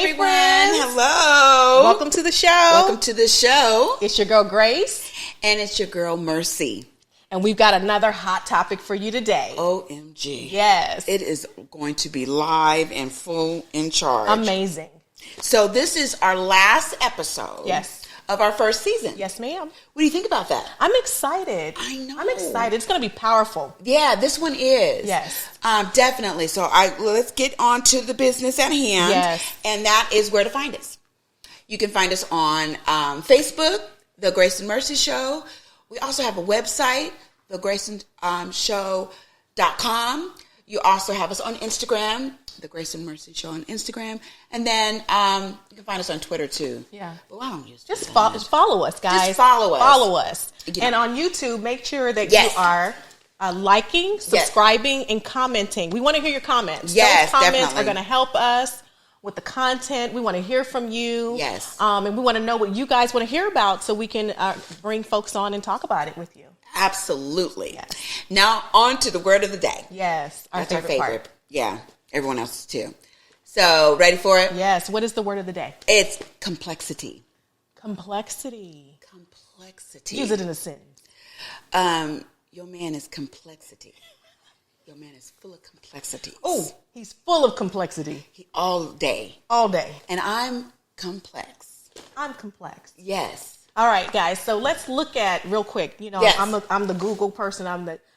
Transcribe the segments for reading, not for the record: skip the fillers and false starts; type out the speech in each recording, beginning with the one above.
everyone. Friends. Hello. Welcome to the show. Welcome to the show. It's your girl, Grace. And it's your girl, Mercy. And we've got another hot topic for you today. OMG. Yes. It is going to be live and full in charge. Amazing. So this is our last episode. Yes. Of our first season. Yes, ma'am. What do you think about that? I'm excited. I know. I'm excited. It's going to be powerful. Yeah, this one is. Yes. Definitely. So let's get on to the business at hand. Yes. And that is where to find us. You can find us on Facebook, The Grace and Mercy Show. We also have a website, thegraceandshow.com. You also have us on Instagram, The Grace and Mercy Show on Instagram. And then you can find us on Twitter too. Yeah. But why don't you just follow us, guys. Just follow us. Follow us. You And know. on YouTube, make sure that Yes. you are liking, subscribing, and commenting. We want to hear your comments. Yes, those comments definitely. are going to help us with the content. We want to hear from you. Yes. And we want to know what you guys want to hear about so we can bring folks on and talk about it with you. Absolutely. Yes. Now on to the word of the day. Yes. That's our favorite part. Yeah. Everyone else's too. So ready for it? Yes. What is the word of the day? It's complexity. Complexity. Complexity. Use it in a sentence. Your man is complexity. Your man is full of complexity. Oh, he's full of complexity. All day. All day. And I'm complex. I'm complex. Yes. All right, guys. So let's look at real quick. You know, Yes. I'm the Google person.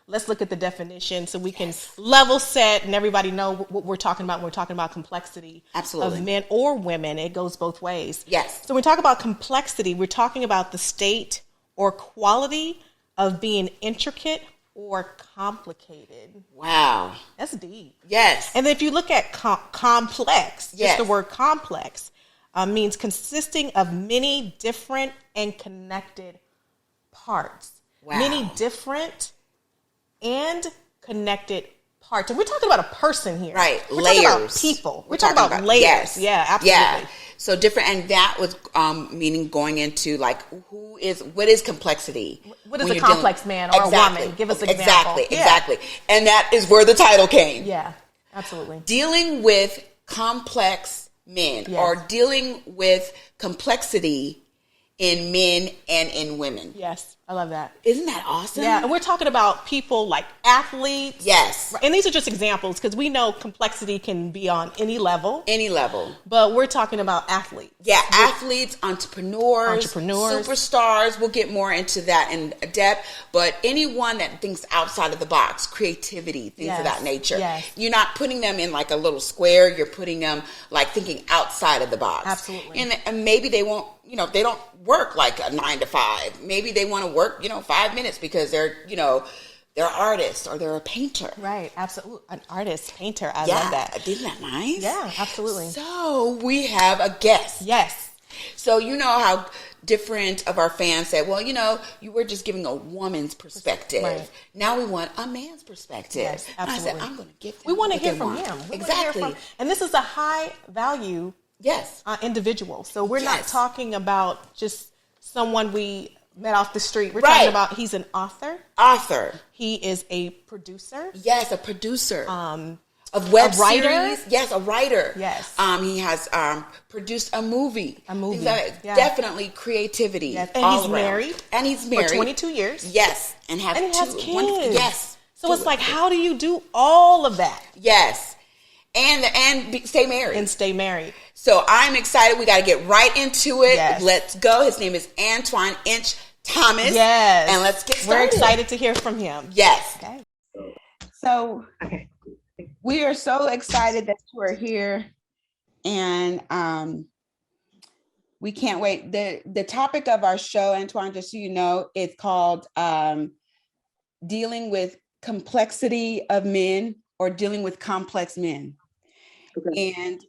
Let's look at the definition so we can level set and everybody know what we're talking about when we're talking about complexity. Absolutely. Of men or women. It goes both ways. Yes. So when we talk about complexity, we're talking about the state or quality of being intricate or complicated. Wow. That's deep. Yes. And then if you look at complex, Yes. just the word complex means consisting of many different and connected parts. Wow. Many different and connected parts. And we're talking about a person here. Right. We're Layers. talking about people. We're talking about layers. Yes. Yeah, absolutely. Yeah. So different, and that was meaning going into like what is complexity? What is when a you're complex man or a woman? Give us an example. Exactly. And that is where the title came. Yeah, absolutely. Dealing with complex men or dealing with complexity in men and in women. Yes, I love that. Isn't that awesome? Yeah, and we're talking about people like athletes. Yes. And these are just examples because we know complexity can be on any level. Any level. But we're talking about athletes. Yeah, athletes, entrepreneurs, superstars. We'll get more into that in depth. But anyone that thinks outside of the box, creativity, things of that nature. Yes. You're not putting them in like a little square. You're putting them like thinking outside of the box. Absolutely. And maybe they won't, they don't work like a 9 to 5. Maybe they want to work, 5 minutes because they're artists or they're a painter. Right, absolutely. An artist, painter. I love that. Isn't that nice? Yeah, absolutely. So we have a guest. Yes. So you know how different of our fans said, well, you were just giving a woman's perspective. Right. Now we want a man's perspective. Yes, absolutely. And I said, I'm going to give them We want to what hear they from want. him. We Exactly. want to hear from, and this is a high value individual. So we're not talking about just someone we met off the street. We're talking about he's an author. He is a producer. Yes, a producer. Of web series. Yes, a writer. Yes. He has produced a movie. Definitely creativity. Yes. And all he's around. married. And he's married. For 22 years. Yes. And he has kids. Yes. So it's like, how do you do all of that? Yes. And stay married. And stay married. So I'm excited. We got to get right into it. Yes. Let's go. His name is Antoine Thomas. Yes. And let's get started. We're excited to hear from him. Yes. Okay. So we are so excited that you are here. And we can't wait. The topic of our show, Antoine, just so you know, is called Dealing with Complexity of Men or Dealing with Complex Men. Okay. And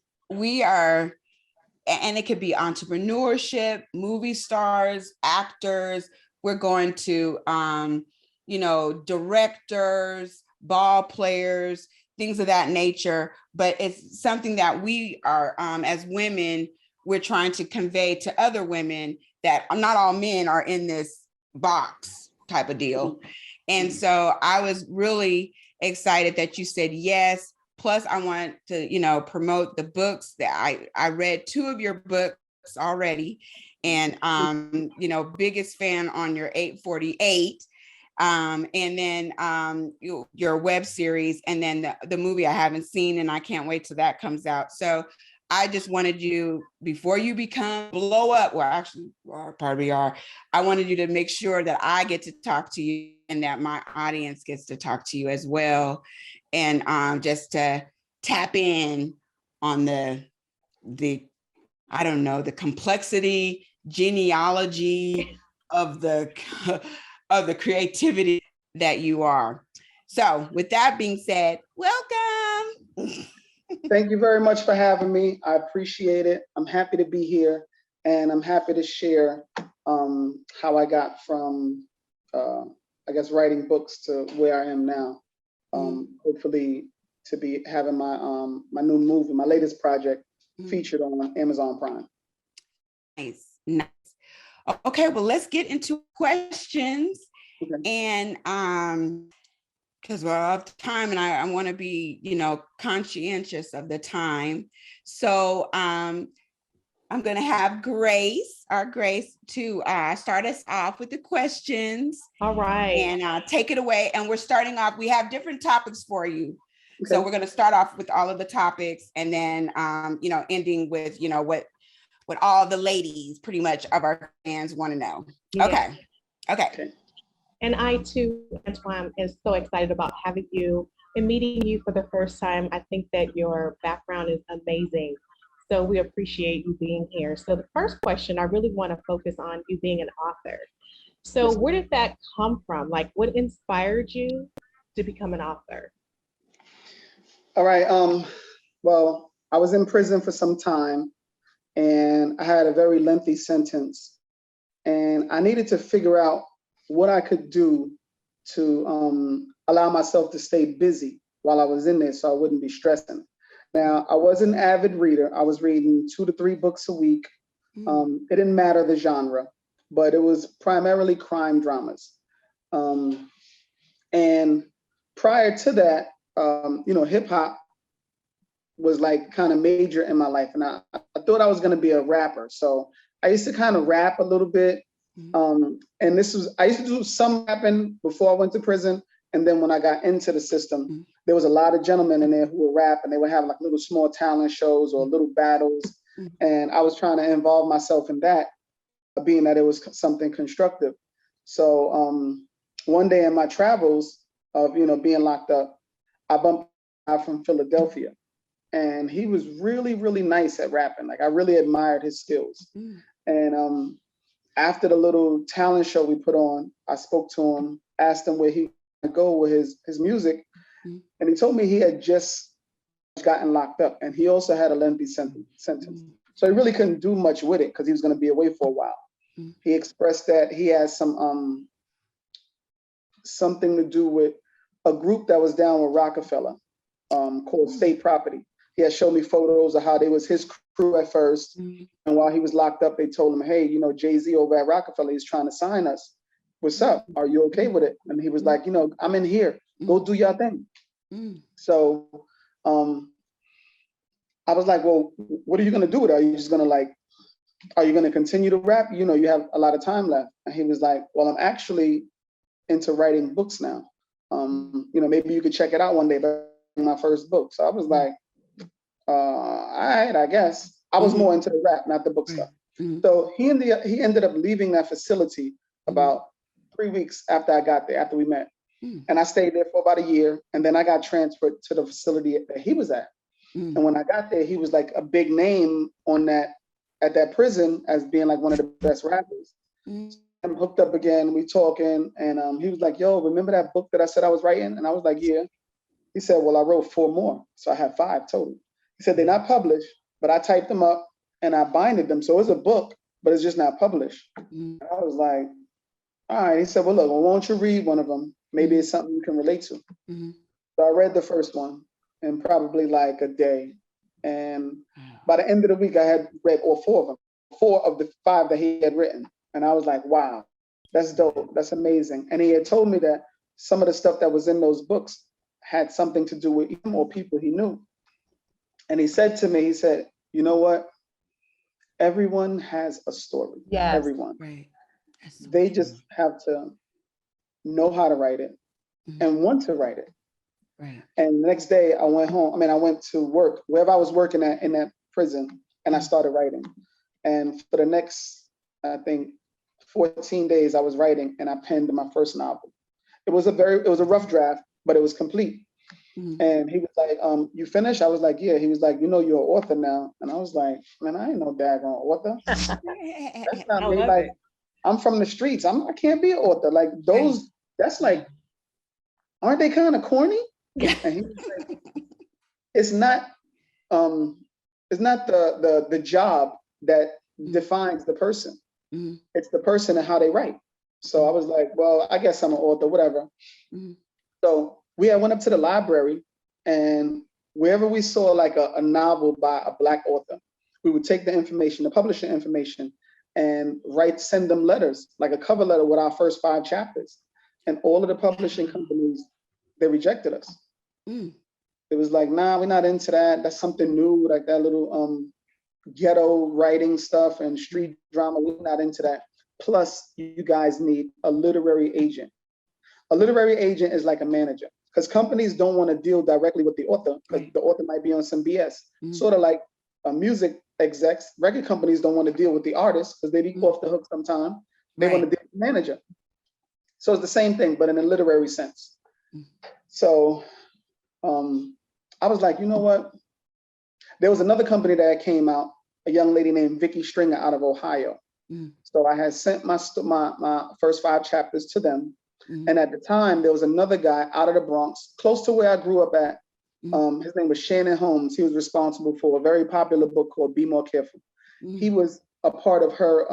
it could be entrepreneurship, movie stars, actors. We're going to, directors, ball players, things of that nature. But it's something that we are, as women, we're trying to convey to other women that not all men are in this box type of deal. And so I was really excited that you said yes. Plus, I want to, promote the books that I read 2 of your books already. And, biggest fan on your 848. And then your web series, and then the movie I haven't seen, and I can't wait till that comes out. So I just wanted you, before you blow up, probably are, I wanted you to make sure that I get to talk to you and that my audience gets to talk to you as well. And just to tap in on the I don't know, the complexity, genealogy of the creativity that you are. So with that being said, welcome. Thank you very much for having me. I appreciate it. I'm happy to be here, and I'm happy to share how I got from, writing books to where I am now. Hopefully to be having my my new movie, my latest project, featured on Amazon Prime. Nice. Okay, well, let's get into questions. Okay. And because we're out of time, and I want to be, conscientious of the time. So I'm going to have Grace to start us off with the questions. All right. And take it away. And we're starting off, we have different topics for you. Okay. So we're going to start off with all of the topics, and then, ending with, what all the ladies pretty much of our fans want to know. Yeah. Okay. And I too, Antoine, is so excited about having you and meeting you for the first time. I think that your background is amazing. So we appreciate you being here. So the first question, I really want to focus on you being an author. So where did that come from? Like, what inspired you to become an author? All right. Well, I was in prison for some time, and I had a very lengthy sentence, and I needed to figure out what I could do to allow myself to stay busy while I was in there, so I wouldn't be stressing. Now, I was an avid reader. I was reading 2 to 3 books a week. It didn't matter the genre, but it was primarily crime dramas. And prior to that, hip hop was like kind of major in my life, and I thought I was going to be a rapper. So I used to kind of rap a little bit. And I used to do some rapping before I went to prison. And then when I got into the system, there was a lot of gentlemen in there who would rap, and they would have like little small talent shows or little battles. And I was trying to involve myself in that, being that it was something constructive. So one day in my travels of, being locked up, I bumped out from Philadelphia, and he was really, really nice at rapping. Like, I really admired his skills. And after the little talent show we put on, I spoke to him, asked him where he would go with his music. And he told me he had just gotten locked up, and he also had a lengthy sentence. So he really couldn't do much with it because he was going to be away for a while. He expressed that he had something to do with a group that was down with Rockefeller called State Property. He had showed me photos of how they was his crew at first. And while he was locked up, they told him, hey, Jay-Z over at Rockefeller is trying to sign us. What's up? Are you okay with it? And he was like, I'm in here. Go do your thing. So I was like, well, what are you going to do with it? Are you just going to are you going to continue to rap? You have a lot of time left. And he was like, well, I'm actually into writing books now. Maybe you could check it out one day, but my first book. So I was like, all right, I guess. I was more into the rap, not the book stuff. So he ended up leaving that facility about 3 weeks after I got there, after we met. And I stayed there for about a year. And then I got transferred to the facility that he was at. And when I got there, he was like a big name at that prison as being like one of the best rappers. I'm hooked up again, we talking, and he was like, yo, remember that book that I said I was writing? And I was like, yeah. He said, well, I wrote 4 more. So I have 5 total. He said, they're not published, but I typed them up and I binded them. So it's a book, but it's just not published. I was like, all right. He said, well, look, why don't you read one of them? Maybe it's something you can relate to. So I read the first one in probably like a day. And by the end of the week, I had read all 4 of them, 4 of the 5 that he had written. And I was like, wow, that's dope. That's amazing. And he had told me that some of the stuff that was in those books had something to do with him or people he knew. And he said to me, he said, you know what? Everyone has a story. Yes. Everyone. Right. So they just have to know how to write it and want to write it. Right. And the next day I went home. I went to work, wherever I was working at in that prison, and I started writing. And for the next, I think, 14 days I was writing, and I penned my first novel. It was a rough draft, but it was complete. And he was like, you finished? I was like, yeah. He was like, you're an author now. And I was like, man, I ain't no daggone author. That's not me. Like, I'm from the streets. I can't be an author. Like those, that's like, aren't they kind of corny? And he was like, it's not the job that defines the person. It's the person and how they write. So I was like, well, I guess I'm an author, whatever. So we went up to the library, and wherever we saw like a novel by a Black author, we would take the information, the publishing information, and send them letters, like a cover letter with our first 5 chapters. And all of the publishing companies, they rejected us. It was like, nah, we're not into that. That's something new, like that little ghetto writing stuff and street drama. We're not into that. Plus, you guys need a literary agent. A literary agent is like a manager, because companies don't want to deal directly with the author, because the author might be on some BS. Sort of like music execs, record companies don't want to deal with the artist because they be off the hook sometime. They want to deal with the manager. So it's the same thing, but in a literary sense. So I was like, you know what? There was another company that came out, a young lady named Vicky Stringer out of Ohio. So I had sent my first 5 chapters to them. And at the time, there was another guy out of the Bronx, close to where I grew up at. His name was Shannon Holmes. He was responsible for a very popular book called Be More Careful. He was a part of her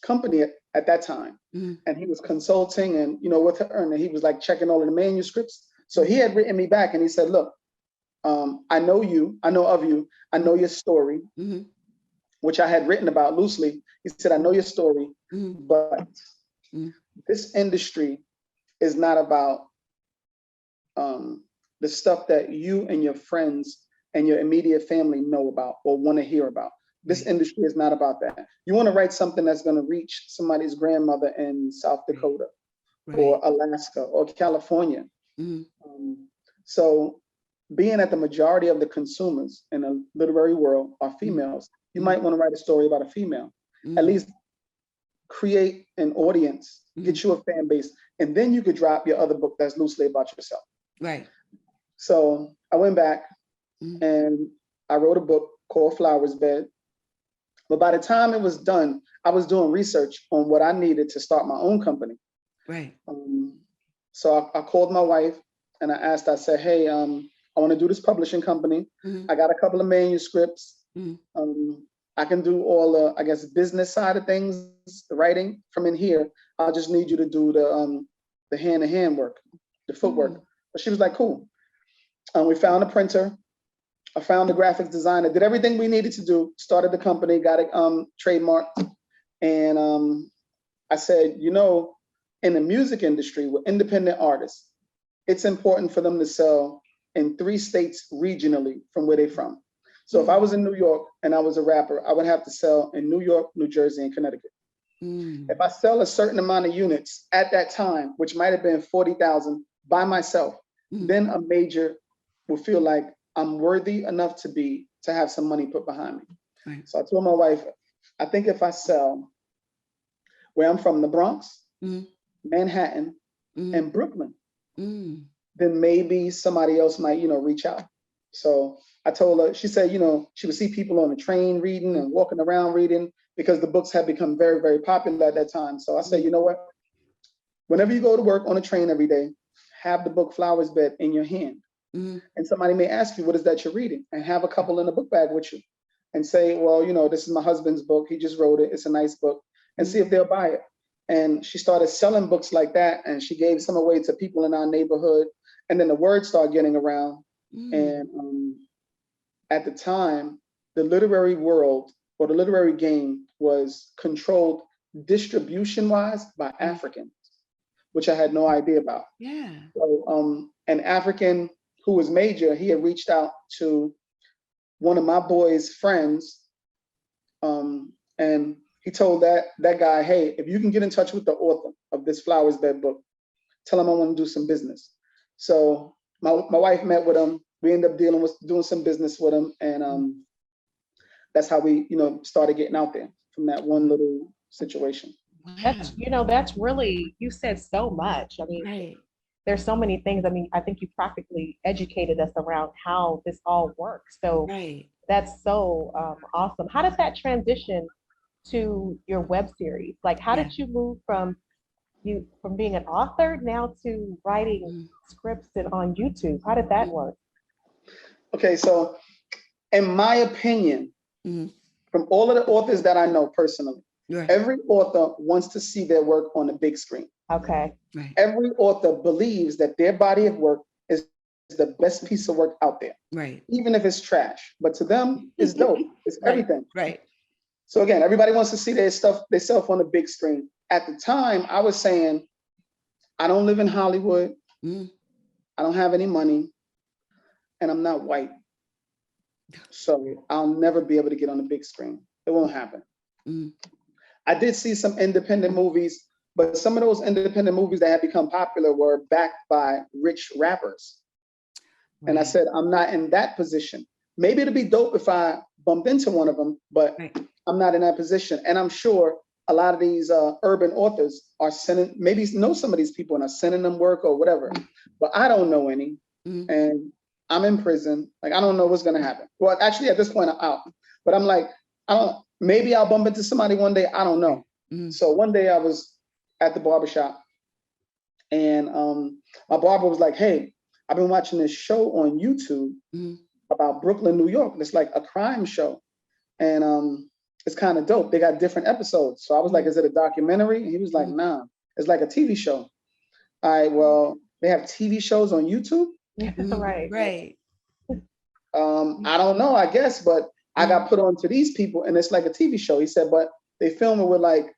company at that time. And he was consulting and, with her, and he was like checking all of the manuscripts. So he had written me back and he said, look, I know you, I know of you, I know your story, which I had written about loosely. He said, I know your story, but this industry is not about the stuff that you and your friends and your immediate family know about or want to hear about. This industry is not about that. You want to write something that's going to reach somebody's grandmother in South Dakota or Alaska or California. So being that the majority of the consumers in the literary world are females, you might want to write a story about a female. At least create an audience, get you a fan base, and then you could drop your other book that's loosely about yourself. Right. So I went back and I wrote a book called Flower's Bed. But by the time it was done, I was doing research on what I needed to start my own company. Right. So I called my wife and I said, hey, I want to do this publishing company. I got a couple of manuscripts. I can do all the, I guess, business side of things, the writing from in here. I just need you to do the hand-to-hand work, the footwork. But she was like, cool. We found a printer. I found a graphics designer, did everything we needed to do, started the company, got it trademarked. And I said, in the music industry with independent artists, it's important for them to sell in 3 states regionally from where they're from. So if I was in New York and I was a rapper, I would have to sell in New York, New Jersey, and Connecticut. If I sell a certain amount of units at that time, which might have been 40,000 by myself, then a major will feel like I'm worthy enough to have some money put behind me. Right. So I told my wife, I think if I sell where I'm from, the Bronx, Manhattan, and Brooklyn, then maybe somebody else might, reach out. So I told her, she said, she would see people on the train reading and walking around reading because the books had become very, very popular at that time. So I said, you know what? Whenever you go to work on a train every day, have the book Flower's Bed in your hand. And somebody may ask you, what is that you're reading? And have a couple in the book bag with you and say, well, this is my husband's book. He just wrote it. It's a nice book. And see if they'll buy it. And she started selling books like that. And she gave some away to people in our neighborhood. And then the word started getting around. And at the time, the literary world or the literary game was controlled distribution-wise by Africans. which I had no idea about. Yeah. So an African who was major, he had reached out to one of my boys' friends, and he told that guy, hey, if you can get in touch with the author of this Flowers Bed book, tell him I want to do some business. So my wife met with him. We ended up doing some business with him, and that's how we, started getting out there from that one little situation. Wow. That's really, you said so much. I mean, right. There's so many things. I mean, I think you practically educated us around how this all works. So right. That's so awesome. How does that transition to your web series? Like, how did you move from being an author now to writing scripts and on YouTube? How did that work? Okay, so in my opinion, from all of the authors that I know personally, every author wants to see their work on the big screen. Okay. Right. Every author believes that their body of work is the best piece of work out there. Right. Even if it's trash, but to them, it's dope. It's everything. Right. So again, everybody wants to see their stuff on the big screen. At the time, I was saying, I don't live in Hollywood. I don't have any money, and I'm not white. So I'll never be able to get on the big screen. It won't happen. I did see some independent movies, but some of those independent movies that had become popular were backed by rich rappers. Right. And I said, I'm not in that position. Maybe it'd be dope if I bumped into one of them, but I'm not in that position. And I'm sure a lot of these urban authors are sending, maybe know some of these people and are sending them work or whatever, but I don't know any. And I'm in prison. Like, I don't know what's going to happen. Well, actually at this point I'm out, but I'm like, maybe I'll bump into somebody one day. I don't know. So one day I was at the barbershop, and my barber was like, hey, I've been watching this show on YouTube about Brooklyn, New York. It's like a crime show. And it's kind of dope. They got different episodes. So I was like, is it a documentary? And he was like, nah, it's like a TV show. All right, well, they have TV shows on YouTube? Right. I don't know, I guess, but I got put on to these people and it's like a TV show. He said, but they film it with like,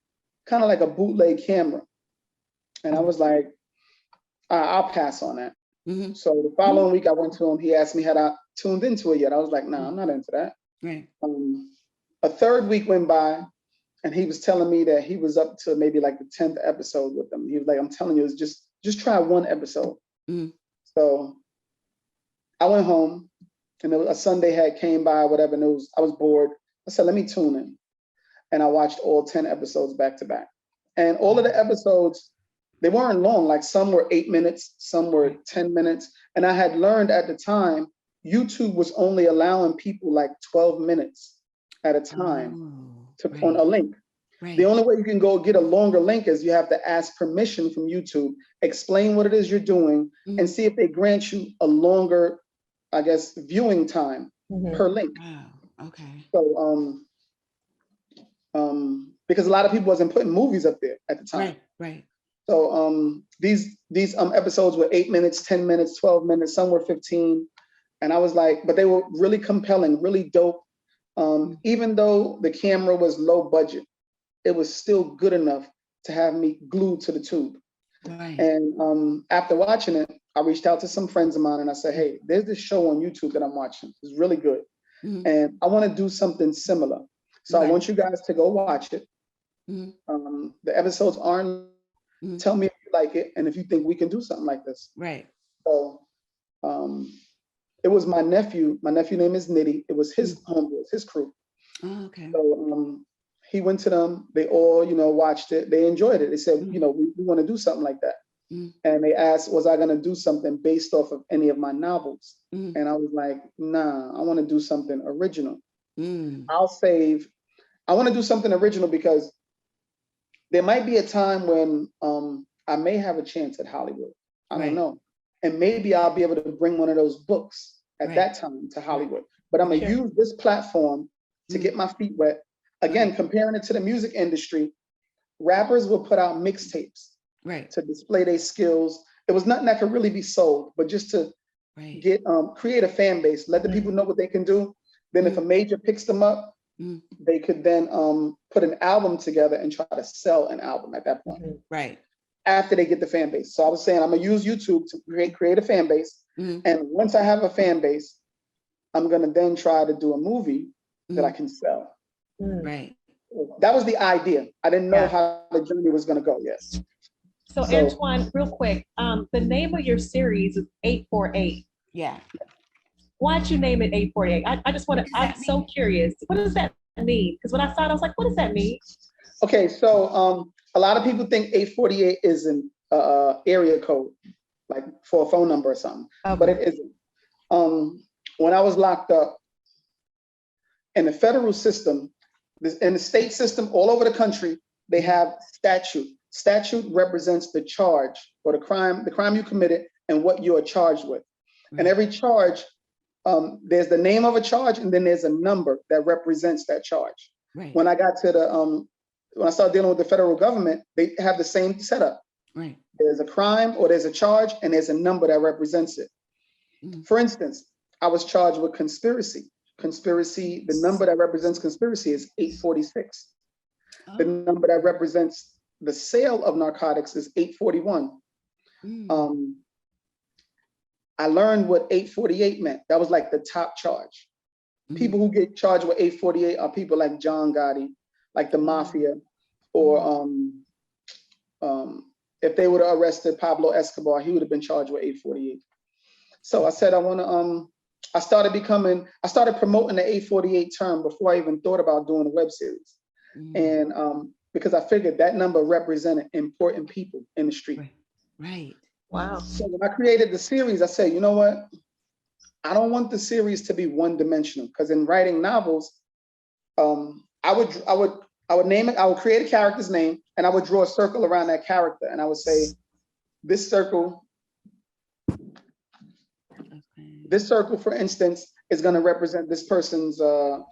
kind of like a bootleg camera. And I was like, I'll pass on that. So the following week I went to him, he asked me had I tuned into it yet. I was like, nah, I'm not into that. Right. A third week went by and he was telling me that he was up to maybe like the 10th episode with them. He was like, I'm telling you, it's just try one episode. So I went home and a Sunday had came by, whatever news. I was bored. I said, let me tune in. And I watched all 10 episodes back to back. And all of the episodes, they weren't long. Like some were 8 minutes, some were 10 minutes. And I had learned at the time, YouTube was only allowing people like 12 minutes at a time to put on a link. Right. The only way you can go get a longer link is you have to ask permission from YouTube, explain what it is you're doing, and see if they grant you a longer, I guess, viewing time per link. Wow. Okay. So, because a lot of people wasn't putting movies up there at the time. Right. So these episodes were 8 minutes, 10 minutes, 12 minutes, some were 15. And I was like, but they were really compelling, really dope. Even though the camera was low budget, it was still good enough to have me glued to the tube. Right. And after watching it, I reached out to some friends of mine and I said, hey, there's this show on YouTube that I'm watching. It's really good. And I want to do something similar. So I want you guys to go watch it. The episodes aren't, tell me if you like it and if you think we can do something like this. Right. So it was my nephew. My nephew name is Nitty. It was his homeboys, his crew. Oh, okay. So he went to them. They all, watched it. They enjoyed it. They said, we want to do something like that. And they asked, was I going to do something based off of any of my novels? And I was like, nah, I want to do something original. I want to do something original because there might be a time when I may have a chance at Hollywood. I don't know. And maybe I'll be able to bring one of those books at that time to Hollywood. But I'm going to use this platform to get my feet wet. Again, comparing it to the music industry, rappers will put out mixtapes to display their skills. It was nothing that could really be sold, but just to get create a fan base, let the people know what they can do. Then if a major picks them up, they could then put an album together and try to sell an album at that point. Right. after they get the fan base. So I was saying I'm gonna use YouTube to create a fan base, and once I have a fan base, I'm gonna then try to do a movie that I can sell. Right. That was the idea. I didn't know how the journey was gonna go. Yes. So Antoine, real quick, the name of your series is 848. Yeah. Why'd you name it 848? I just want to. I'm so curious. What does that mean? Because when I saw it, I was like, what does that mean? Okay, so a lot of people think 848 is an area code, like for a phone number or something, but it isn't. When I was locked up in the federal system, in the state system, all over the country, they have statute. Statute represents the charge or the crime you committed and what you are charged with. And every charge, there's the name of a charge, and then there's a number that represents that charge. Right. When I got to when I started dealing with the federal government, they have the same setup. Right. There's a crime or there's a charge, and there's a number that represents it. For instance, I was charged with conspiracy. Conspiracy, the number that represents conspiracy is 846. The number that represents the sale of narcotics is 841. I learned what 848 meant. That was like the top charge. People who get charged with 848 are people like John Gotti, like the mafia, or if they would have arrested Pablo Escobar, he would have been charged with 848. So I said, I started promoting the 848 term before I even thought about doing a web series. And because I figured that number represented important people in the street. Right. Wow. So when I created the series, I said, you know what? I don't want the series to be one-dimensional, because in writing novels, I would name it, I would create a character's name, and I would draw a circle around that character, and I would say, this circle, for instance, is going to represent this person's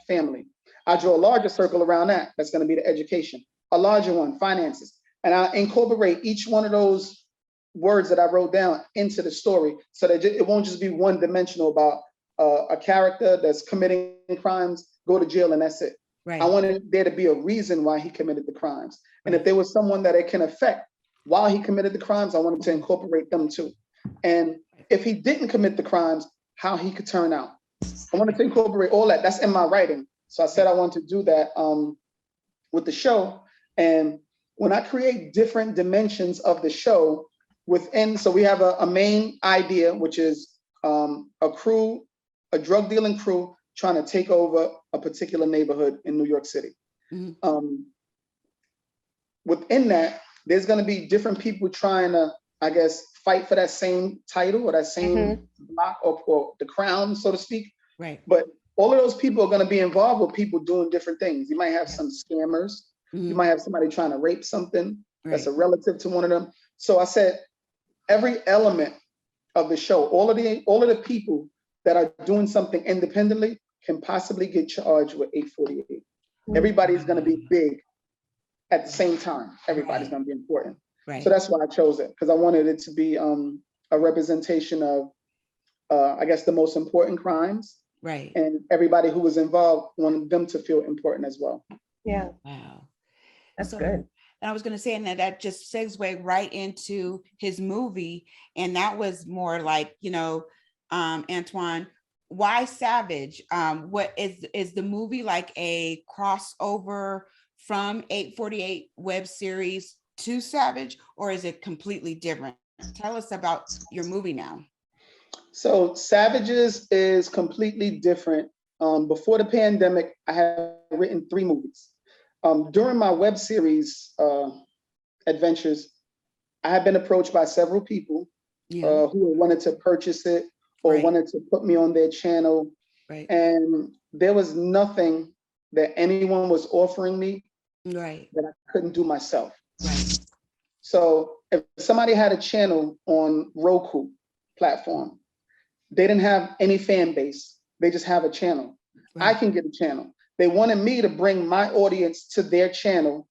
family. I draw a larger circle around that. That's going to be the education. A larger one, finances. And I incorporate each one of those words that I wrote down into the story, so that it won't just be one-dimensional about a character that's committing crimes, go to jail, and that's it. Right. I wanted there to be a reason why he committed the crimes. And if there was someone that it can affect while he committed the crimes, I wanted to incorporate them too. And if he didn't commit the crimes, how he could turn out. I wanted to incorporate all that. That's in my writing. So I said I want to do that with the show. And when I create different dimensions of the show so we have a main idea, which is a drug dealing crew trying to take over a particular neighborhood in New York City. Within that, there's going to be different people trying to, I guess, fight for that same title or that same block or the crown, so to speak. Right. But all of those people are going to be involved with people doing different things. You might have some scammers. You might have somebody trying to rape something that's a relative to one of them. So I said, every element of the show, all of the people that are doing something independently can possibly get charged with 848. Everybody's going to be big at the same time. Everybody's going to be important. Right. So that's why I chose it, because I wanted it to be a representation of, I guess, the most important crimes. Right. And everybody who was involved, wanted them to feel important as well. Yeah. Wow. That's good. And I was going to say, and that just segues right into his movie. And that was more like, Antoine, why Savage? What is the movie like a crossover from 848 web series to Savage, or is it completely different? Tell us about your movie now. So Savages is completely different. Before the pandemic, I had written 3 movies. During my web series adventures, I had been approached by several people who wanted to purchase it or wanted to put me on their channel. Right. And there was nothing that anyone was offering me that I couldn't do myself. Right. So if somebody had a channel on Roku platform, they didn't have any fan base. They just have a channel. Right. I can get a channel. They wanted me to bring my audience to their channel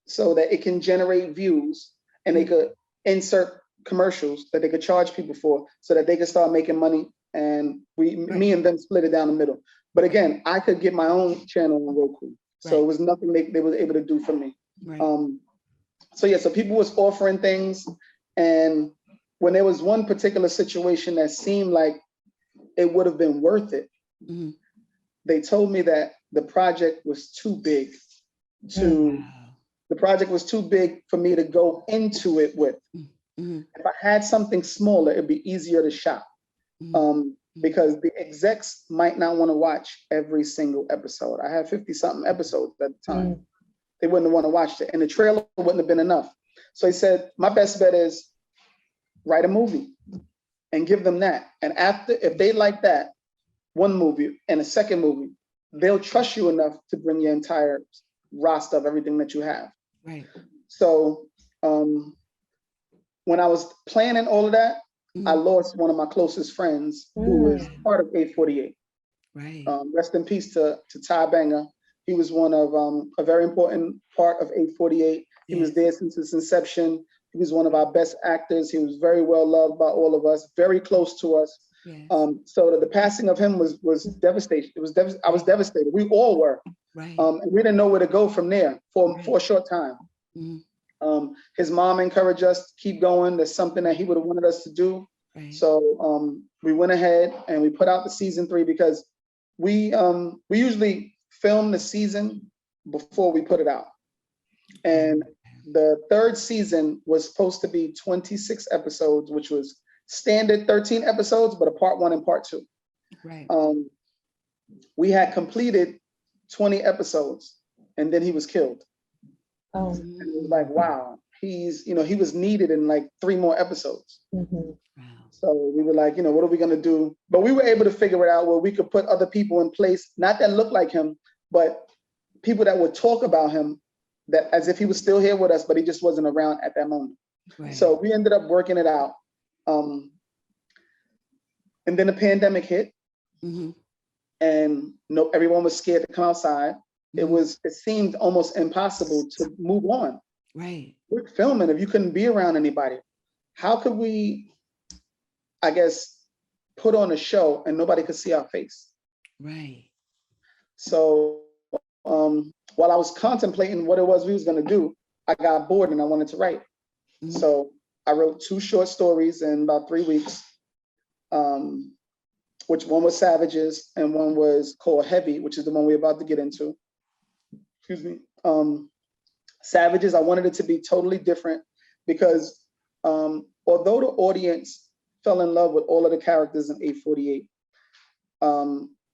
so that it can generate views and they could insert commercials that they could charge people for so that they could start making money, and me and them split it down the middle. But again, I could get my own channel on Roku. So it was nothing they were able to do for me. Right. so people was offering things, and when there was one particular situation that seemed like it would have been worth it, they told me that the project was too big for me to go into it with. If I had something smaller, it'd be easier to shop. Because the execs might not want to watch every single episode. I had 50 something episodes at the time. They wouldn't want to watch it, and the trailer wouldn't have been enough. So he said, my best bet is write a movie and give them that. And if they like that one movie and a second movie, they'll trust you enough to bring your entire roster of everything that you have. Right. So when I was planning all of that, I lost one of my closest friends who was part of 848. Right. Rest in peace to Ty Banger. He was one of a very important part of 848. He was there since its inception. He was one of our best actors. He was very well loved by all of us, very close to us. Yes. So the passing of him was devastation. I was devastated. We all were. Right. And we didn't know where to go from there for a short time. His mom encouraged us to keep going. There's something that he would have wanted us to do. Right. So we went ahead and we put out the season 3 because we usually film the season before we put it out. And the 3rd season was supposed to be 26 episodes, which was standard 13 episodes, but a part 1 and part 2. Right. We had completed 20 episodes, and then he was killed. Oh. And it was like, wow, he was needed in like 3 more episodes. Wow. So we were like, what are we going to do? But we were able to figure it out where we could put other people in place, not that look like him, but people that would talk about him that as if he was still here with us, but he just wasn't around at that moment. Right. So we ended up working it out. And then the pandemic hit, and everyone was scared to come outside. It seemed almost impossible to move on. Right. We're filming. If you couldn't be around anybody, how could we, I guess, put on a show and nobody could see our face? Right. So while I was contemplating what it was we was going to do, I got bored and I wanted to write. So I wrote 2 short stories in about 3 weeks, which one was Savages and one was called Heavy, which is the one we're about to get into. Excuse me. Savages, I wanted it to be totally different because although the audience fell in love with all of the characters in 848,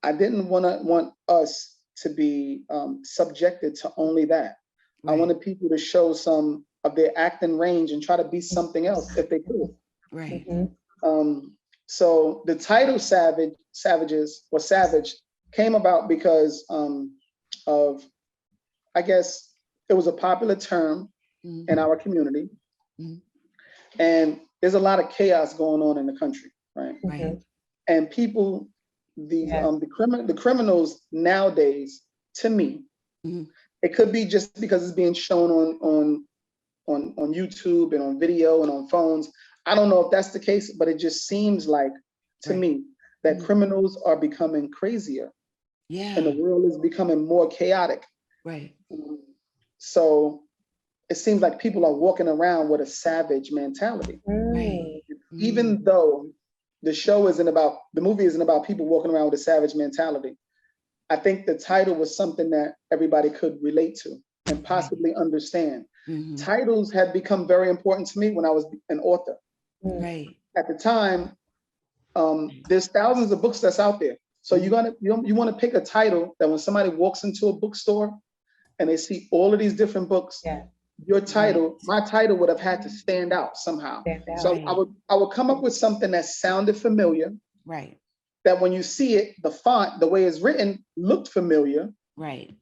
I didn't want us to be subjected to only that. Right. I wanted people to show some of their acting range and try to be something else if they could. Right. So the title Savages or Savage came about because of, I guess, it was a popular term in our community. And there's a lot of chaos going on in the country, right? And people, the criminals nowadays, to me, it could be just because it's being shown on YouTube and on video and on phones. I don't know if that's the case, but it just seems like to me that criminals are becoming crazier. Yeah. And the world is becoming more chaotic. Right. So it seems like people are walking around with a savage mentality. Right. Even though the movie isn't about people walking around with a savage mentality, I think the title was something that everybody could relate to and possibly understand. Titles had become very important to me when I was an author. Right. At the time, there's thousands of books that's out there. So you want to pick a title that when somebody walks into a bookstore and they see all of these different books, your title, my title would have had to stand out somehow. So I would come up with something that sounded familiar. Right. That when you see it, the font, the way it's written, looked familiar. Right.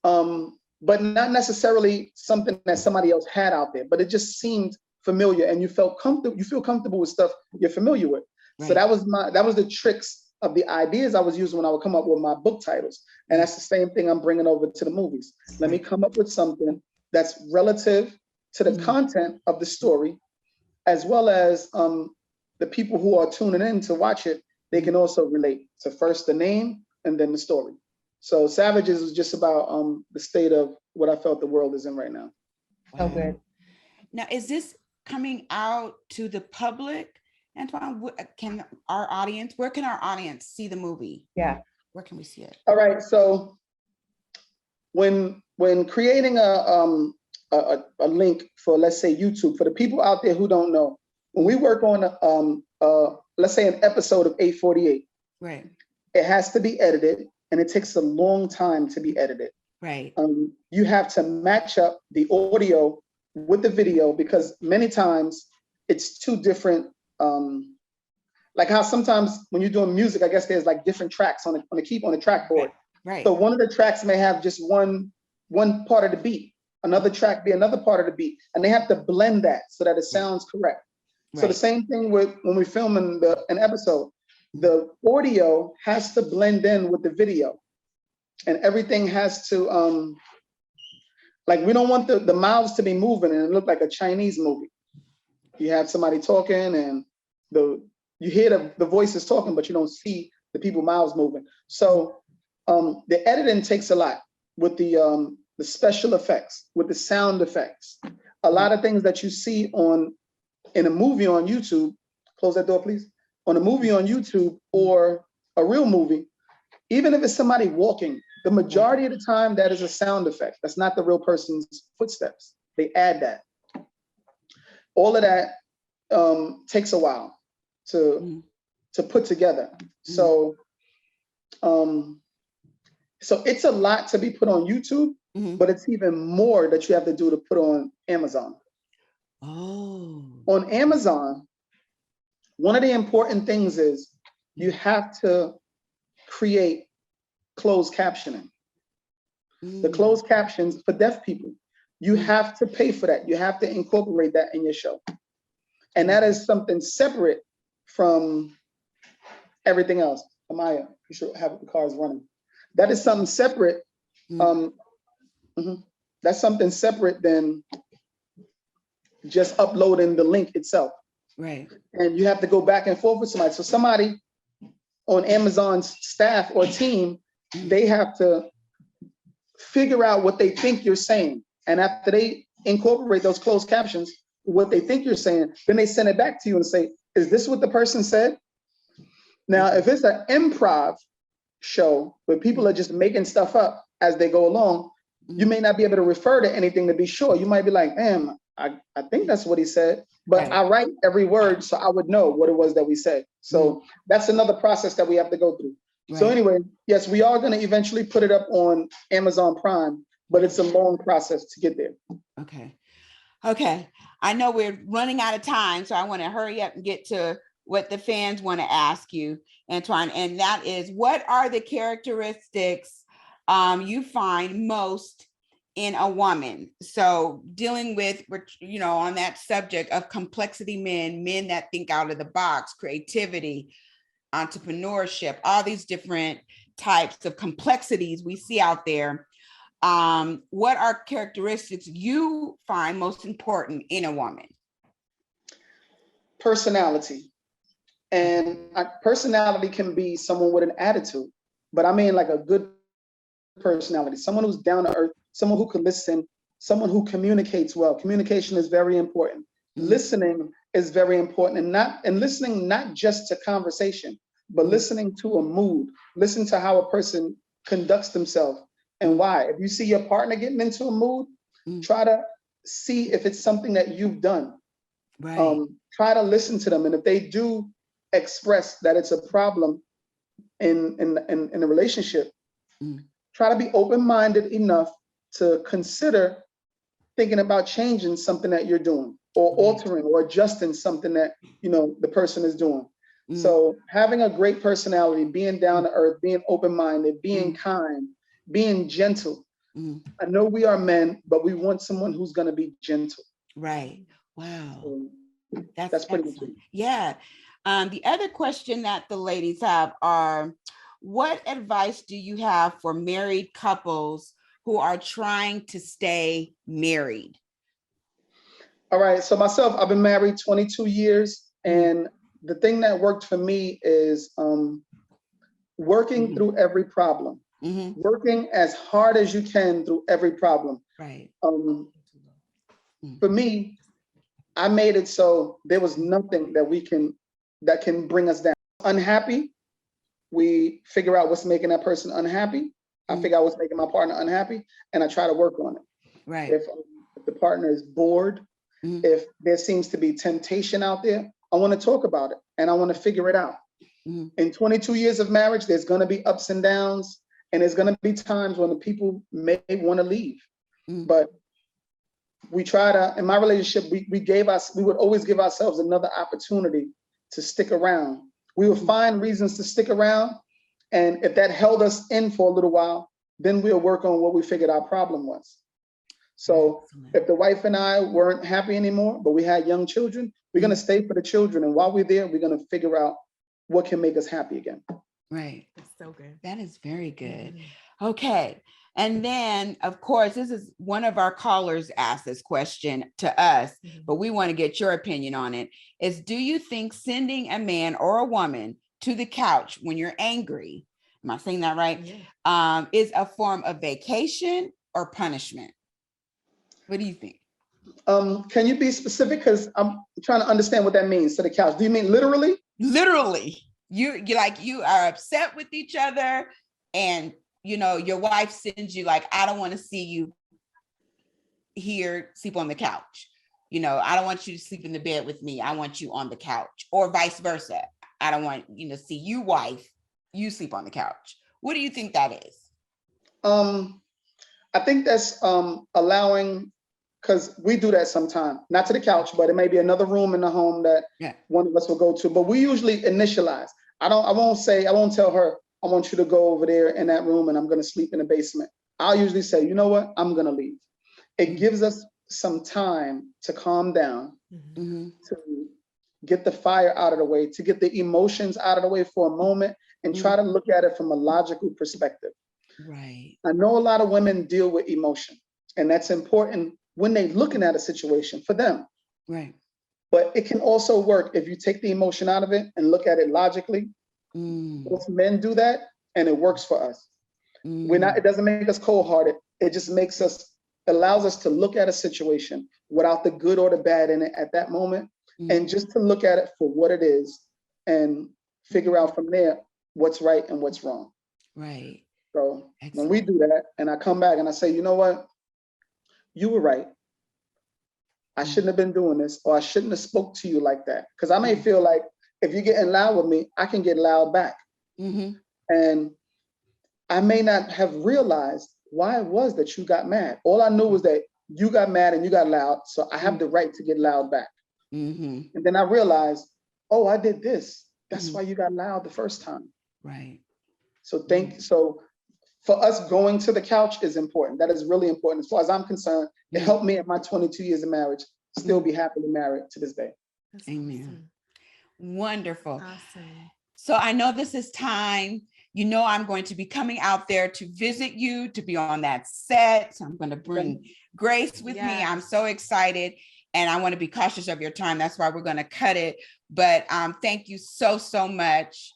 But not necessarily something that somebody else had out there, but it just seemed familiar and you feel comfortable with stuff you're familiar with. Right. So that was the tricks of the ideas I was using when I would come up with my book titles. And that's the same thing I'm bringing over to the movies. Let me come up with something that's relative to the content of the story, as well as the people who are tuning in to watch it, they can also relate to first the name and then the story. So Savages is just about the state of what I felt the world is in right now. Wow. So good. Now, is this coming out to the public, Antoine? Where can our audience see the movie? Yeah. Where can we see it? All right. So when creating a link for, let's say, YouTube, for the people out there who don't know, when we work on let's say an episode of 848, right, it has to be edited, and it takes a long time to be edited. Right. You have to match up the audio with the video, because many times it's two different. Like how sometimes when you're doing music, I guess there's like different tracks on the track board. Right. So one of the tracks may have just one part of the beat, another track be another part of the beat, and they have to blend that so that it sounds correct. Right. So the same thing with when we're filming an episode, the audio has to blend in with the video, and everything has to like, we don't want the mouths to be moving and it look like a Chinese movie. You have somebody talking and you hear the voices talking, but you don't see the people mouths moving. So the editing takes a lot with the special effects, with the sound effects. A lot of things that you see in a movie on YouTube, close that door, please. On a movie on YouTube or a real movie, even if it's somebody walking, the majority of the time that is a sound effect. That's not the real person's footsteps. They add that. All of that takes a while to put together. So it's a lot to be put on YouTube, but it's even more that you have to do to put on Amazon. Oh. On Amazon, one of the important things is you have to create closed captioning. The closed captions for deaf people, you have to pay for that. You have to incorporate that in your show. And that is something separate from everything else. Amaya, you should have the cars running. That is something separate. That's something separate than just uploading the link itself. Right. And you have to go back and forth with somebody. So somebody on Amazon's staff or team, they have to figure out what they think you're saying. And after they incorporate those closed captions, what they think you're saying, then they send it back to you and say, is this what the person said? Now, if it's an improv show where people are just making stuff up as they go along, you may not be able to refer to anything to be sure. You might be like, damn, I think that's what he said, but I write every word so I would know what it was that we said. So that's another process that we have to go through. Right. So anyway, yes, we are going to eventually put it up on Amazon Prime, but it's a long process to get there. Okay. I know we're running out of time, so I want to hurry up and get to what the fans want to ask you, Antoine, and that is, what are the characteristics you find most in a woman? So dealing with, on that subject of complexity men that think out of the box, creativity, entrepreneurship, all these different types of complexities we see out there. What are characteristics you find most important in a woman? Personality. And personality can be someone with an attitude, but I mean like a good personality, someone who's down to earth, someone who can listen, someone who communicates well. Communication is very important. Listening is very important, and listening not just to conversation, but listening to a mood. Listen to how a person conducts themselves and why. If you see your partner getting into a mood, try to see if it's something that you've done. Right. Try to listen to them, and if they do express that it's a problem in a relationship, try to be open-minded enough to consider thinking about changing something that you're doing, or altering or adjusting something that the person is doing. So having a great personality, being down to earth, being open-minded, being kind, being gentle. I know we are men, but we want someone who's going to be gentle. Right. Wow. So that's pretty much it. Yeah. The other question that the ladies have are, what advice do you have for married couples who are trying to stay married? All right. So myself, I've been married 22 years. And the thing that worked for me is working through every problem, working as hard as you can through every problem. Right. For me, I made it so there was nothing that can bring us down. Unhappy, we figure out what's making that person unhappy. I figure out what's making my partner unhappy, and I try to work on it. Right. If the partner is bored, if there seems to be temptation out there, I want to talk about it and I want to figure it out. In 22 years of marriage, there's going to be ups and downs, and there's going to be times when the people may want to leave. But we try to, in my relationship, we would always give ourselves another opportunity to stick around. We would find reasons to stick around. And if that held us in for a little while, then we'll work on what we figured our problem was. So if the wife and I weren't happy anymore, but we had young children, we're going to stay for the children. And while we're there, we're going to figure out what can make us happy again. Right. That's so good. That is very good. Okay. And then, of course, this is one of our callers asked this question to us, but we want to get your opinion on it. Is, do you think sending a man or a woman to the couch when you're angry, am I saying that right? Yeah. Is a form of vacation or punishment? What do you think? Can you be specific? Because I'm trying to understand what that means, to the couch. Do you mean literally? Literally. You are upset with each other, and your wife sends you like, I don't want to see you here sleep on the couch. I don't want you to sleep in the bed with me. I want you on the couch, or vice versa. I don't want see you, wife, you sleep on the couch. What do you think that is? I think that's allowing, because we do that sometimes, not to the couch, but it may be another room in the home that one of us will go to. But we usually initialize. I won't tell her, I want you to go over there in that room and I'm going to sleep in the basement. I'll usually say, you know what, I'm going to leave. It gives us some time to calm down, to get the fire out of the way, to get the emotions out of the way for a moment, and try to look at it from a logical perspective. Right. I know a lot of women deal with emotion, and that's important when they're looking at a situation for them. Right. But it can also work if you take the emotion out of it and look at it logically. Most men do that, and it works for us. It doesn't make us cold-hearted. It just allows us to look at a situation without the good or the bad in it at that moment, and just to look at it for what it is and figure out from there what's right and what's wrong. Right. So when we do that, and I come back and I say, you know what, you were right. I shouldn't have been doing this, or I shouldn't have spoke to you like that. Because I may feel like if you're getting loud with me, I can get loud back. And I may not have realized why it was that you got mad. All I knew was that you got mad and you got loud, so I have the right to get loud back. And then I realized, oh, I did this. That's why you got loud the first time. Right. So so for us, going to the couch is important. That is really important. As far as I'm concerned, it helped me in my 22 years of marriage still be happily married to this day. That's Amen. Awesome. Wonderful. Awesome. So I know this is time. I'm going to be coming out there to visit you, to be on that set. So I'm going to bring Grace with me. I'm so excited. And I want to be cautious of your time. That's why we're going to cut it. But thank you so much.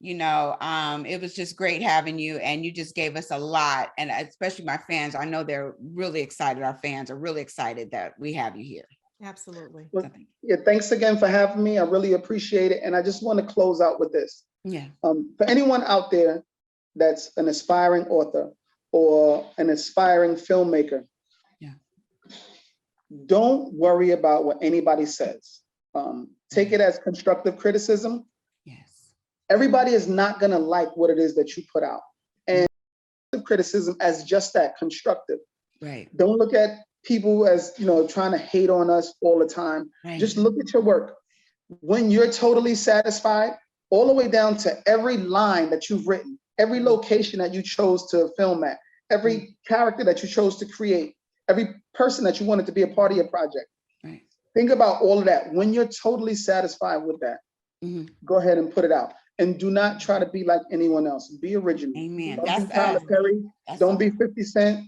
It was just great having you, and you just gave us a lot, and especially my fans. I know they're really excited. Our fans are really excited that we have you here. Absolutely. Well, thanks again for having me. I really appreciate it. And I just want to close out with this. For anyone out there that's an aspiring author or an aspiring filmmaker, don't worry about what anybody says. Take it as constructive criticism. Everybody is not going to like what it is that you put out. And criticism as just that, constructive. Right. Don't look at people as, trying to hate on us all the time. Right. Just look at your work. When you're totally satisfied, all the way down to every line that you've written, every location that you chose to film at, every character that you chose to create, every person that you wanted to be a part of your project. Right. Think about all of that. When you're totally satisfied with that, go ahead and put it out. And do not try to be like anyone else. Be original. Amen. Don't be Tyler Perry. Don't be 50 Cent.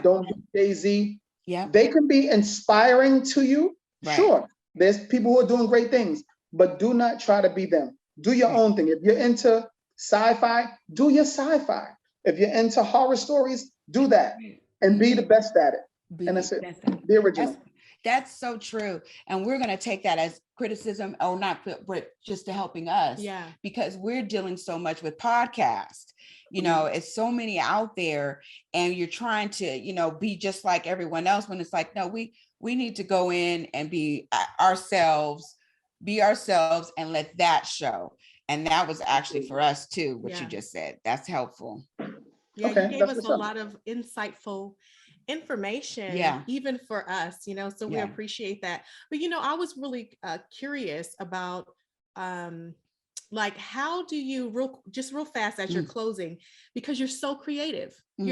Don't be Jay-Z. They can be inspiring to you. Right. Sure. There's people who are doing great things, but do not try to be them. Do your own thing. If you're into sci-fi, do your sci-fi. If you're into horror stories, do that and be the best at it. And that's it. Be original. That's so true. And we're going to take that as criticism, or not, but just to helping us. Yeah. Because we're dealing so much with podcasts. It's so many out there, and you're trying to, be just like everyone else, when it's like, no, we need to go in and be ourselves, and let that show. And that was actually for us too, what you just said. That's helpful. Yeah, okay, you gave us a lot of insightful information, even for us, so we appreciate that. But, I was really curious about, like, how do you real fast as you're closing, because you're so creative, and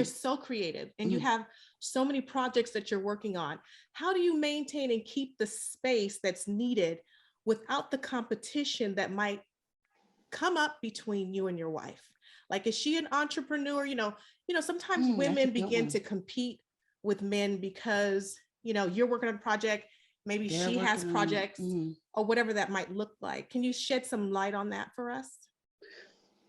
you have so many projects that you're working on. How do you maintain and keep the space that's needed without the competition that might come up between you and your wife? Like, is she an entrepreneur? Sometimes women begin to compete with men because, you're working on a project, maybe she has projects, or whatever that might look like. Can you shed some light on that for us?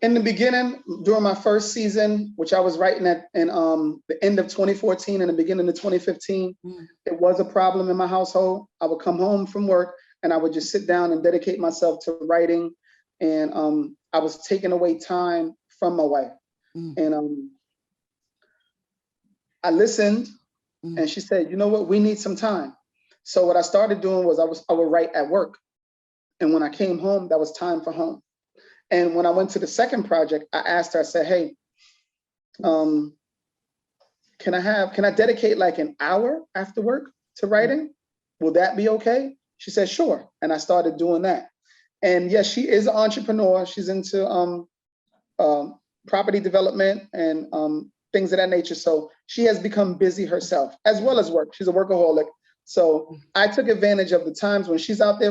In the beginning, during my first season, which I was writing in the end of 2014 and the beginning of 2015, it was a problem in my household. I would come home from work and I would just sit down and dedicate myself to writing. And I was taking away time from my wife. And I listened, and she said, you know what, we need some time. So what I started doing was I would write at work. And when I came home, that was time for home. And when I went to the second project, I asked her, I said, hey, can I dedicate like an hour after work to writing? Will that be okay? She said, sure. And I started doing that. And yes, she is an entrepreneur. She's into property development and things of that nature. So she has become busy herself as well as work. She's a workaholic. So I took advantage of the times when she's out there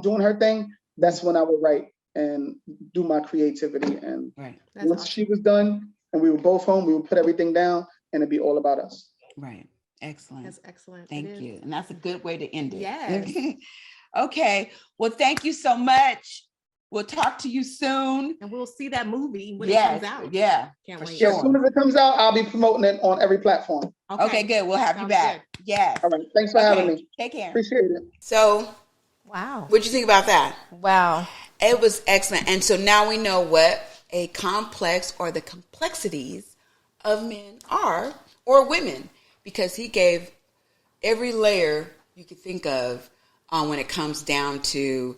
doing her thing. That's when I would write and do my creativity. And once awesome. She was done and we were both home, we would put everything down and it'd be all about us. Right. Excellent. That's excellent. Thank you. And that's a good way to end it. Yes. Okay. Well, thank you so much. We'll talk to you soon. And we'll see that movie when it comes out. Yeah. Can't wait. Sure. As soon as it comes out, I'll be promoting it on every platform. Okay, good. We'll have you back. Good. Yes. All right. Thanks for having me. Take care. Appreciate it. So, wow. What'd you think about that? Wow. It was excellent. And so now we know what a complex or the complexities of men are, or women, because he gave every layer you could think of when it comes down to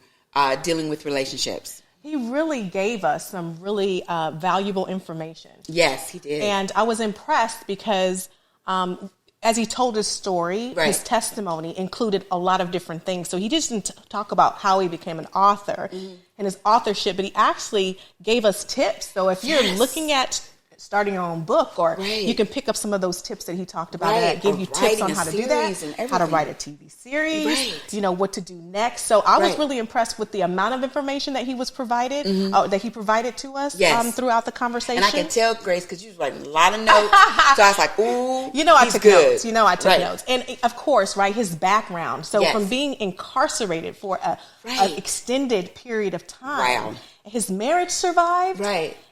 dealing with relationships. He really gave us some really valuable information. Yes, he did. And I was impressed because as he told his story, his testimony included a lot of different things. So he didn't talk about how he became an author and his authorship, but he actually gave us tips. So if you're looking at starting your own book, or you can pick up some of those tips that he talked about that give you tips on how to do that, how to write a TV series, what to do next. So I was really impressed with the amount of information that he was provided, that he provided to us throughout the conversation. And I can tell, Grace, because you was writing a lot of notes. So I was like, ooh, I took notes. I took notes. And of course, his background. So from being incarcerated for an extended period of time, his marriage survived.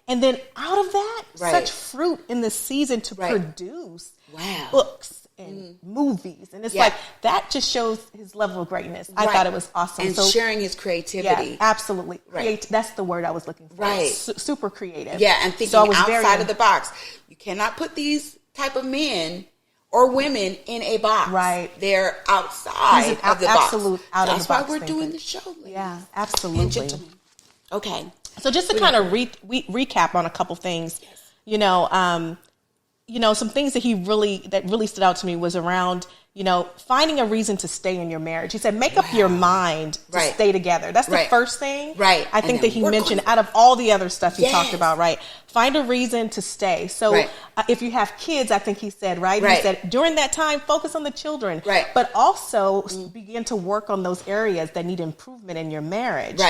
And then out of that, such fruit in the season to produce books and movies. And it's like, that just shows his level of greatness. I thought it was awesome. And sharing his creativity. Yeah, absolutely. That's the word I was looking for. Super creative. Yeah, and thinking outside of the box. You cannot put these type of men or women in a box. They're outside of the box. That's why we're doing the show. Ladies. Yeah, absolutely. And gentlemen. Okay. So just to kind of recap on a couple things, some things that really stood out to me was around, finding a reason to stay in your marriage. He said, make up your mind to stay together. That's the first thing. I think that he mentioned out of all the other stuff he talked about, find a reason to stay. So if you have kids, I think he said, he said, during that time, focus on the children, but also begin to work on those areas that need improvement in your marriage.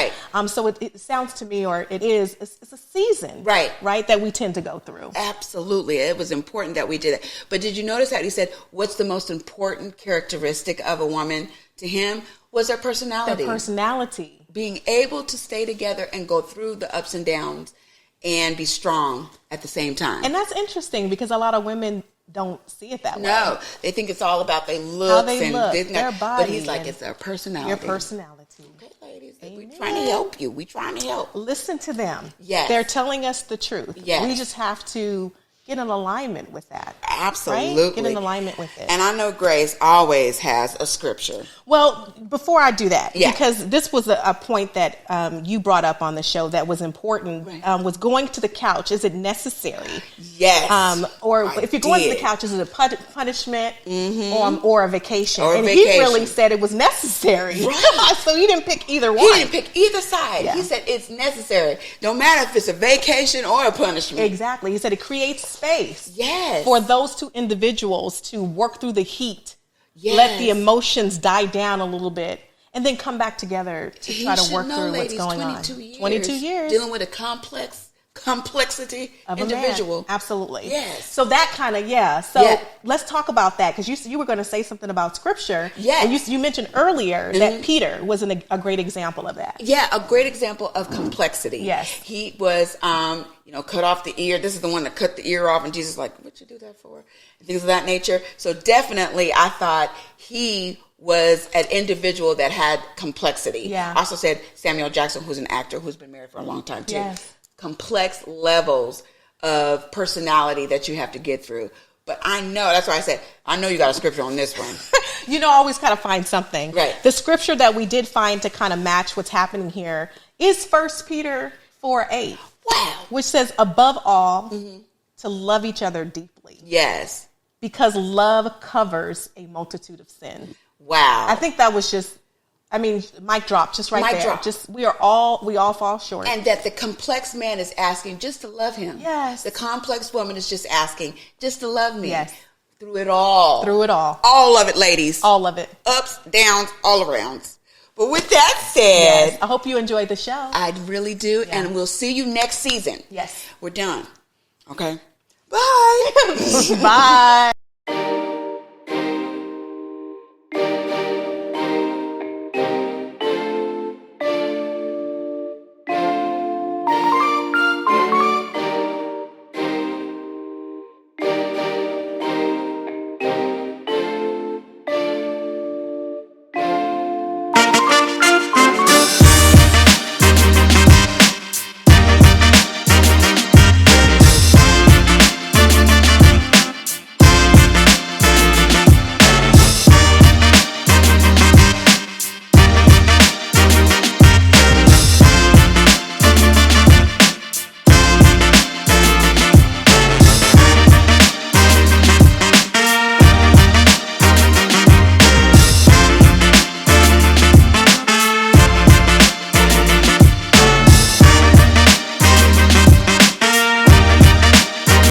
So it sounds to me, or it's a season, that we tend to go through. Absolutely. It was important that we did it. But did you notice that he said, what's the most important characteristic of a woman to him was her personality. Their personality. Being able to stay together and go through the ups and downs and be strong at the same time. And that's interesting because a lot of women don't see it that way. No, they think it's all about their looks How they and look, this and their that. body But he's like, and it's their personality. Your personality. Okay, ladies, Amen. we're trying to help you. We're trying to help. Listen to them. Yes. They're telling us the truth. Yes. We just have to get in alignment with that. Absolutely. Right? Get in alignment with it. And I know Grace always has a scripture. Well, before I do that, Yeah. because this was a point that you brought up on the show that was important, Right. was going to the couch. Is it necessary? Yes. Or I if you're going to the did. couch, is it a punishment or a vacation? Or a and vacation. he really said it was necessary. Right. So he didn't pick either one. He didn't pick either side. Yeah. He said it's necessary. No matter if it's a vacation or a punishment. Exactly. He said it creates space. Yes. For those two individuals to work through the heat, Yes. let the emotions die down a little bit, and then come back together to try to work through ladies, what's going 22 on. Years 22 years. dealing with a complexity Of a individual. man. Absolutely. Yes. So that kind of, So Yeah. let's talk about that, because you were going to say something about scripture. Yes. And you mentioned earlier that Peter was a great example of that. Yeah, a great example of complexity. Yes. He was, cut off the ear. This is the one that cut the ear off, and Jesus was like, what'd you do that for? And things of that nature. So definitely, I thought he was an individual that had complexity. Yeah. I also said Samuel Jackson, who's an actor who's been married for a long time, too. Yes. Complex levels of personality that you have to get through. But I know, that's why I said, I know you got a scripture on this one. I always kind of find something. Right. The scripture that we did find to kind of match what's happening here is 1 Peter 4:8. Wow. Which says, above all, to love each other deeply, Yes. because love covers a multitude of sin. Wow. I think that was just, mic drop, just right Mic there. drop. Just we all fall short. And that the complex man is asking just to love him. Yes. The complex woman is just asking just to love me. Yes. Through it all. Through it all. All of it, ladies. All of it. Ups, downs, all around. But with that said, Yes. I hope you enjoyed the show. I really do. Yeah. And we'll see you next season. Yes. We're done. Okay. Bye. Bye.